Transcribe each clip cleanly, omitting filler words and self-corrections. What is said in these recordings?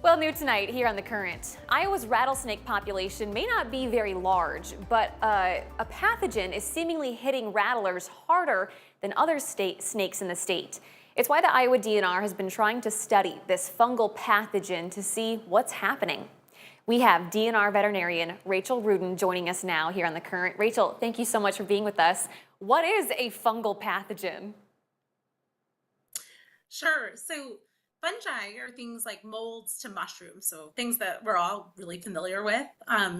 Well, new tonight here on The Current. Iowa's rattlesnake population may not be very large, but a pathogen is seemingly hitting rattlers harder than other snakes in the state. It's why the Iowa DNR has been trying to study this fungal pathogen to see what's happening. We have DNR veterinarian Rachel Ruden joining us now here on The Current. Rachel, thank you so much for being with us. What is a fungal pathogen? Sure. So fungi are things like molds to mushrooms, so things that we're all really familiar with.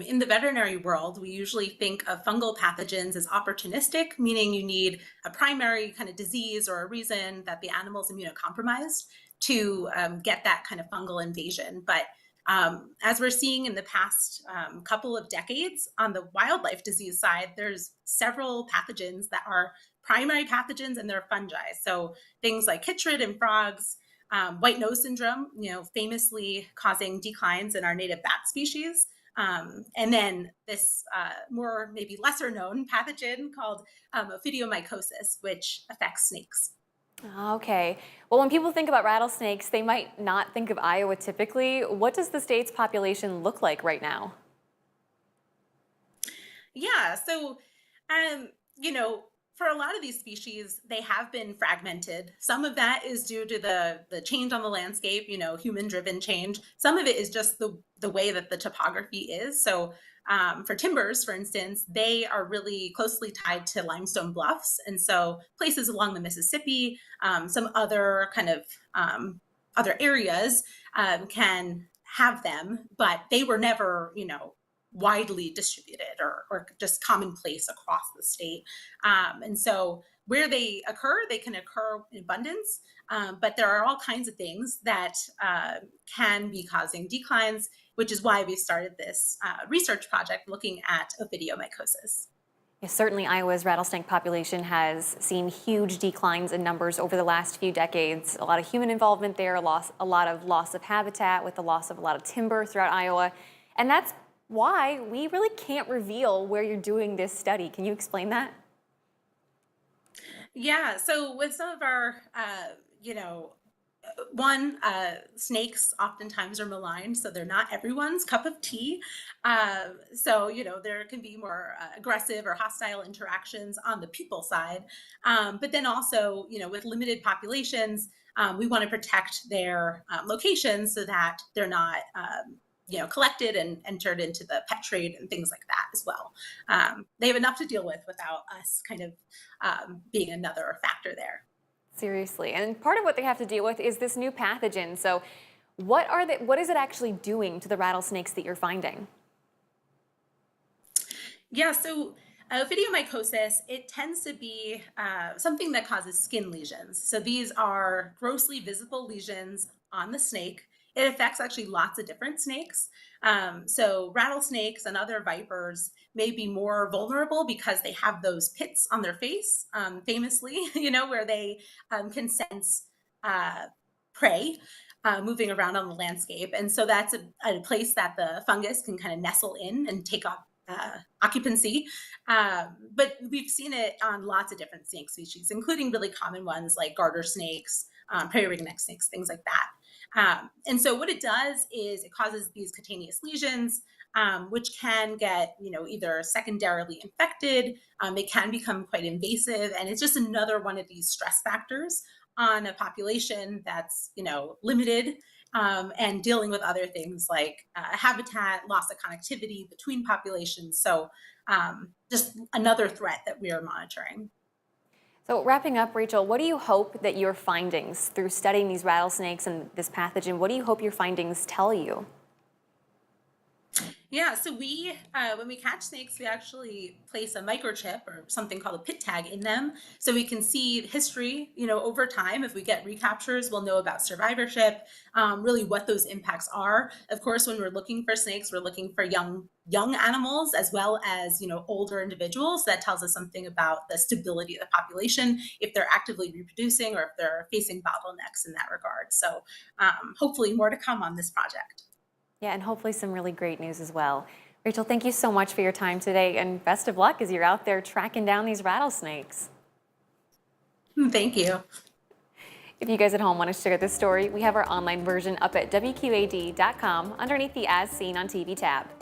In the veterinary world, we usually think of fungal pathogens as opportunistic, meaning you need a primary kind of disease or a reason that the animal's immunocompromised to get that kind of fungal invasion. But as we're seeing in the past couple of decades on the wildlife disease side, there's several pathogens that are primary pathogens and they're fungi. So things like chytrid in frogs, white nose syndrome, famously causing declines in our native bat species. And then this more maybe lesser known pathogen called ophidiomycosis, which affects snakes. Okay. Well, when people think about rattlesnakes, they might not think of Iowa typically. What does the state's population look like right now? Yeah. So, um, you know, for a lot of these species, they have been fragmented. Some of that is due to the change on the landscape, human driven change. Some of it is just the way that the topography is. So, for timbers, for instance, they are really closely tied to limestone bluffs, and so places along the Mississippi, some other kind of other areas can have them, but they were never, widely distributed or just commonplace across the state. And so where they can occur in abundance, but there are all kinds of things that can be causing declines, which is why we started this research project looking at ophidiomycosis. Yes, certainly, Iowa's rattlesnake population has seen huge declines in numbers over the last few decades. A lot of human involvement there, a lot of loss of habitat with the loss of a lot of timber throughout Iowa. And that's why we really can't reveal where you're doing this study. Can you explain that? Yeah, so with some of our, snakes oftentimes are maligned, so they're not everyone's cup of tea. So, there can be more aggressive or hostile interactions on the people side. But then also, with limited populations, we want to protect their locations so that they're not, collected and entered into the pet trade and things like that as well. They have enough to deal with without us kind of being another factor there. Seriously. And part of what they have to deal with is this new pathogen. So what is it actually doing to the rattlesnakes that you're finding? Yeah, so ophidiomycosis, it tends to be something that causes skin lesions. So these are grossly visible lesions on the snake. It affects actually lots of different snakes. So rattlesnakes and other vipers may be more vulnerable because they have those pits on their face, famously, where they can sense uh, prey moving around on the landscape. And so that's a place that the fungus can kind of nestle in and take up occupancy. But we've seen it on lots of different snake species, including really common ones like garter snakes, prairie ringneck snakes, things like that. And so what it does is it causes these cutaneous lesions, which can get, either secondarily infected. It can become quite invasive, and it's just another one of these stress factors on a population that's, limited, and dealing with other things like habitat, loss of connectivity between populations. So just another threat that we are monitoring. So wrapping up, Rachel, what do you hope that your findings through studying these rattlesnakes and this pathogen, what do you hope your findings tell you? Yeah, so when we catch snakes, we actually place a microchip or something called a pit tag in them, so we can see history. Over time, if we get recaptures, we'll know about survivorship, really what those impacts are. Of course, when we're looking for snakes, we're looking for young animals as well as older individuals. That tells us something about the stability of the population, if they're actively reproducing or if they're facing bottlenecks in that regard. So hopefully, more to come on this project. Yeah, and hopefully some really great news as well. Rachel, thank you so much for your time today, and best of luck as you're out there tracking down these rattlesnakes. Thank you. If you guys at home want to share this story, we have our online version up at WQAD.com underneath the As Seen on TV tab.